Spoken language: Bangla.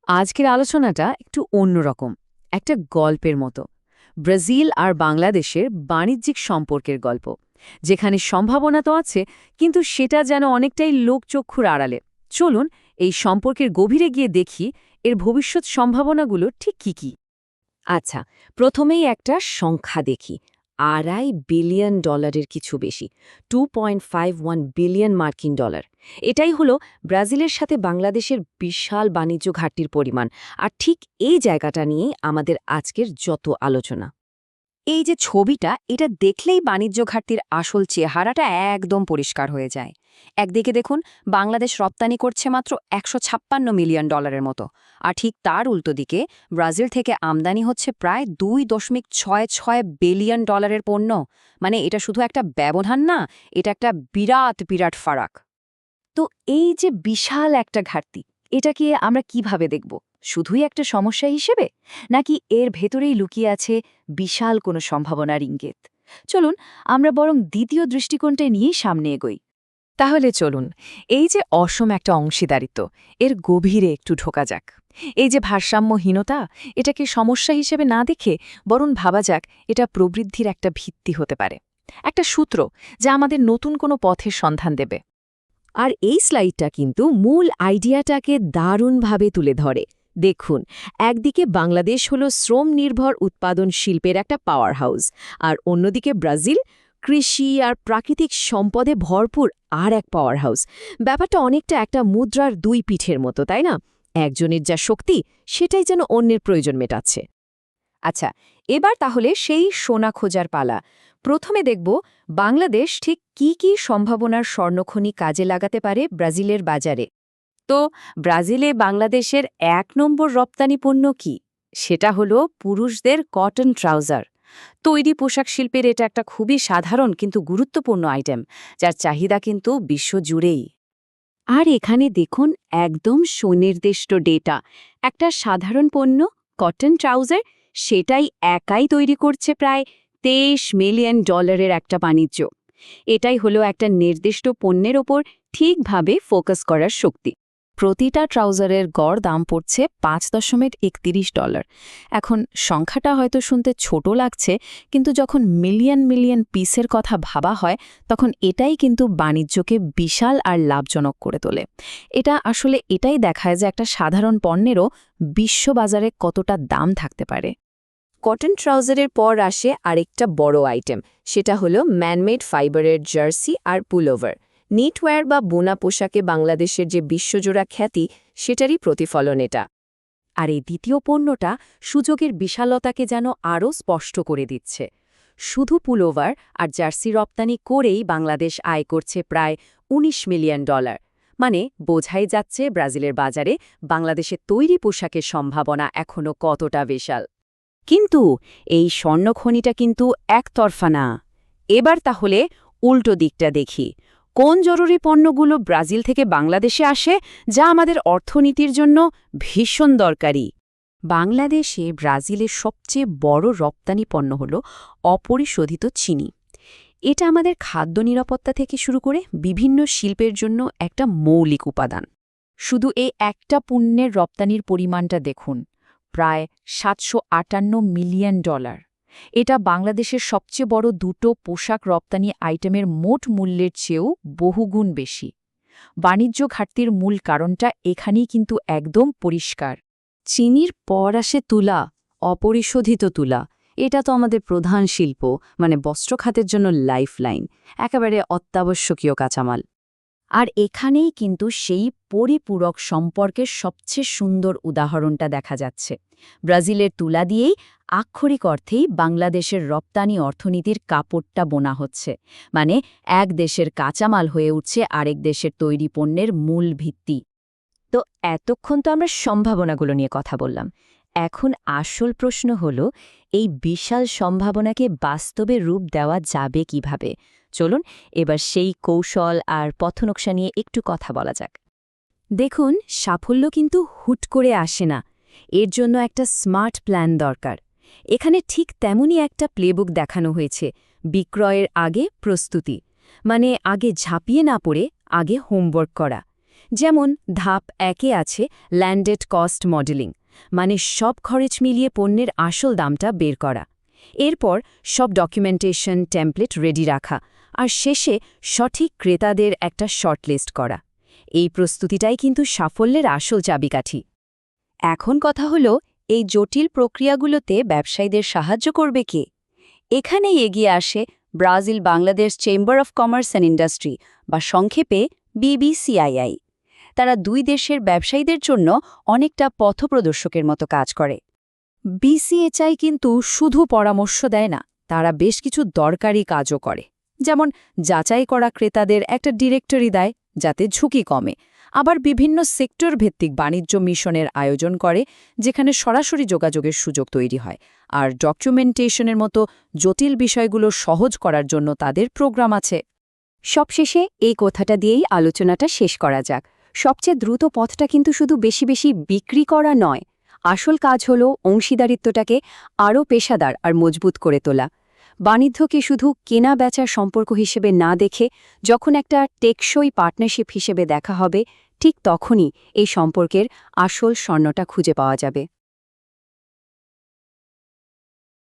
আজকের আলোচনাটা একটু অন্যরকম, একটা গল্পের মতো। ব্রাজিল আর বাংলাদেশের বাণিজ্যিক সম্পর্কের গল্প, যেখানে সম্ভাবনা তো আছে, কিন্তু সেটা যেন অনেকটাই লোকচক্ষুর আড়ালে। চলুন এই সম্পর্কের গভীরে গিয়ে দেখি এর ভবিষ্যৎ সম্ভাবনাগুলো ঠিক কি। আচ্ছা, প্রথমেই একটা সংখ্যা দেখি। $2.5 বিলিয়ন কিছু বেশি, 2.51 বিলিয়ন মার্কিন ডলার। এটাই হলো ব্রাজিলের সাথে বাংলাদেশের বিশাল বাণিজ্য ঘাটতির পরিমাণ। আর ঠিক এই জায়গাটা নিয়ে আমাদের আজকের যত আলোচনা। এই যে ছবিটা, এটা দেখলেই বাণিজ্য ঘাটতির আসল চেহারাটা একদম পরিষ্কার হয়ে যায়। একদিকে দেখুন, বাংলাদেশ রপ্তানি করছে মাত্র $156 মিলিয়ন মতো, আর ঠিক তার উল্টো দিকে ব্রাজিল থেকে আমদানি হচ্ছে প্রায় $2.66 বিলিয়ন পণ্য। মানে এটা শুধু একটা ব্যবধান না, এটা একটা বিরাট বিরাট ফারাক। তো এই যে বিশাল একটা ঘাটতি, এটাকে আমরা কিভাবে দেখব? শুধুই একটা সমস্যা হিসেবে, নাকি এর ভেতরেই লুকিয়ে আছে বিশাল কোনো সম্ভাবনার ইঙ্গিত? চলুন আমরা বরং দ্বিতীয় দৃষ্টিকোণটা নিয়েই সামনে এগোই। তাহলে চলুন, এই যে অসম একটা অংশীদারিত্ব, এর গভীরে একটু ঢোকা যাক। এই যে ভারসাম্যহীনতা, এটাকে সমস্যা হিসেবে না দেখে বরং ভাবা যাক এটা প্রবৃদ্ধির একটা ভিত্তি হতে পারে, একটা সূত্র যা আমাদের নতুন কোনো পথের সন্ধান দেবে। আর এই স্লাইডটা কিন্তু মূল আইডিয়াটাকে দারুণভাবে তুলে ধরে। দেখুন, একদিকে বাংলাদেশ হল শ্রম নির্ভর উৎপাদন শিল্পের একটা পাওয়ার হাউস, আর অন্যদিকে ব্রাজিল কৃষি আর প্রাকৃতিক সম্পদে ভরপুর আর এক পাওয়ার হাউস। ব্যাপারটা অনেকটা একটা মুদ্রার দুই পিঠের মতো, তাই না? একজনের যা শক্তি, সেটাই যেন অন্যের প্রয়োজন মেটাচ্ছে। আচ্ছা, এবার তাহলে সেই সোনা খোঁজার পালা। প্রথমে দেখব বাংলাদেশ ঠিক কি সম্ভাবনার স্বর্ণখনি কাজে লাগাতে পারে ব্রাজিলের বাজারে। তো ব্রাজিলে বাংলাদেশের 1 নম্বর রপ্তানি পণ্য কি? সেটা হলো পুরুষদের কটন ট্রাউজার। তৈরি পোশাক শিল্পের এটা একটা খুবই সাধারণ কিন্তু গুরুত্বপূর্ণ আইটেম, যার চাহিদা কিন্তু বিশ্বজুড়েই। আর এখানে দেখুন, একদম সুনির্দিষ্ট ডেটা। একটা সাধারণ পণ্য, কটন ট্রাউজার, সেটাই একাই তৈরি করছে প্রায় $23 মিলিয়ন একটা বাণিজ্য। এটাই হলো একটা নির্দিষ্ট পণ্যের ওপর ঠিকভাবে ফোকাস করার শক্তি। প্রতিটা ট্রাউজারের গড় দাম পড়ছে $5.31। এখন সংখ্যাটা হয়তো শুনতে ছোট লাগছে, কিন্তু যখন মিলিয়ন মিলিয়ন পিসের কথা ভাবা হয়, তখন এটাই কিন্তু বাণিজ্যকে বিশাল আর লাভজনক করে তোলে। এটা আসলে এটাই দেখায় যে একটা সাধারণ পণ্যেরও বিশ্ববাজারে কতটা দাম থাকতে পারে। কটন ট্রাউজারের পর আসে আরেকটা বড় আইটেম, সেটা হলো ম্যানমেড ফাইবারের জার্সি আর পুলওভার। নিটওয়্যার বা বোনা পোশাকে বাংলাদেশের যে বিশ্বজোড়া খ্যাতি, সেটারই প্রতিফলন এটা। আর এই দ্বিতীয় পণ্যটা সুযোগের বিশালতাকে যেন আরও স্পষ্ট করে দিচ্ছে। শুধু পুলওভার আর জার্সি রপ্তানি করেই বাংলাদেশ আয় করছে প্রায় $19 মিলিয়ন। মানে বোঝাই যাচ্ছে ব্রাজিলের বাজারে বাংলাদেশের তৈরি পোশাকের সম্ভাবনা এখনও কতটা বিশাল। কিন্তু এই স্বর্ণখনিটা কিন্তু একতরফা না। এবার তাহলে উল্টো দিকটা দেখি। কোন জরুরি পণ্যগুলো ব্রাজিল থেকে বাংলাদেশে আসে, যা আমাদের অর্থনীতির জন্য ভীষণ দরকারি? বাংলাদেশে ব্রাজিলের সবচেয়ে বড় রপ্তানি পণ্য হল অপরিশোধিত চিনি। এটা আমাদের খাদ্য নিরাপত্তা থেকে শুরু করে বিভিন্ন শিল্পের জন্য একটা মৌলিক উপাদান। শুধু এই একটা পণ্যের রপ্তানির পরিমাণটা দেখুন, প্রায় $758 মিলিয়ন। এটা বাংলাদেশের সবচেয়ে বড় দুটো পোশাক রপ্তানি আইটেমের মোট মূল্যের চেয়েও বহুগুণ বেশি। বাণিজ্য ঘাটতির মূল কারণটা এখানেই কিন্তু একদম পরিষ্কার। চিনির পর আসে তুলা, অপরিশোধিত তুলা। এটা তো আমাদের প্রধান শিল্প, মানে বস্ত্র খাতের জন্য লাইফলাইন, একেবারে অত্যাবশ্যকীয় কাঁচামাল। আর এখানেই কিন্তু সেই পরিপূরক সম্পর্কের সবচেয়ে সুন্দর উদাহরণটা দেখা যাচ্ছে। ব্রাজিলের তুলা দিয়েই আক্ষরিক অর্থেই বাংলাদেশের রপ্তানি অর্থনীতির কাপড়টা বোনা হচ্ছে। মানে এক দেশের কাঁচামাল হয়ে উঠছে আরেক দেশের তৈরি পণ্যের মূল ভিত্তি। তো এতক্ষণ তো আমরা সম্ভাবনাগুলো নিয়ে কথা বললাম। এখন আসল প্রশ্ন হলো, এই বিশাল সম্ভাবনাকে বাস্তবে রূপ দেওয়া যাবে কিভাবে? চলুন এবার সেই কৌশল আর পথনকশা নিয়ে একটু কথা বলা যাক। দেখুন, সাফল্য কিন্তু হুট করে আসে না। এর জন্য একটা স্মার্ট প্ল্যান দরকার। এখানে ঠিক তেমনই একটা প্লেবুক দেখানো হয়েছে। বিক্রয়ের আগে প্রস্তুতি, মানে আগে ঝাঁপিয়ে না পড়ে আগে হোমওয়ার্ক করা। যেমন ধাপ 1-এ আছে ল্যান্ডেড কস্ট মডেলিং, মানে সব খরচ মিলিয়ে পণ্যের আসল দামটা বের করা। এরপর সব ডকুমেন্টেশন টেমপ্লেট রেডি রাখা, আর শেষে সঠিক ক্রেতাদের একটা শর্টলিস্ট করা। এই প্রস্তুতিটাই কিন্তু সাফল্যের আসল চাবিকাঠি। এখন কথা হলো, এই জটিল প্রক্রিয়াগুলোতে ব্যবসায়ীদের সাহায্য করবে কে? এখানেই এগিয়ে আসে Brazil Bangladesh chamber of commerce and industry, বা সংক্ষেপে BBCII। তারা দুই দেশের ব্যবসায়ীদের জন্য অনেকটা পথপ্রদর্শকের মতো কাজ করে। BCHI কিন্তু শুধু পরামর্শ দেয় না, তারা বেশ কিছু দরকারি কাজও করে। যেমন যাচাই করা ক্রেতাদের একটা ডিরেক্টরি দেয়, যাতে ঝুঁকি কমে। আবার বিভিন্ন সেক্টর ভিত্তিক বাণিজ্য মিশনের আয়োজন করে, যেখানে সরাসরি যোগাযোগের সুযোগ তৈরি হয়। আর ডকুমেন্টেশনের মতো জটিল বিষয়গুলো সহজ করার জন্য তাদের প্রোগ্রাম আছে। সবশেষে এই কথাটা দিয়েই আলোচনাটা শেষ করা যাক। সবচেয়ে দ্রুত পথটা কিন্তু শুধু বেশি বেশি বিক্রি করা নয়, আসল কাজ হলো অংশীদারিত্বটাকে আরও পেশাদার আর মজবুত করে তোলা। বাণিজ্যকে শুধু কেনা বেচার সম্পর্ক হিসেবে না দেখে যখন একটা টেকসই পার্টনারশিপ হিসেবে দেখা হবে, ঠিক তখনই এই সম্পর্কের আসল স্বর্ণটা খুঁজে পাওয়া যাবে।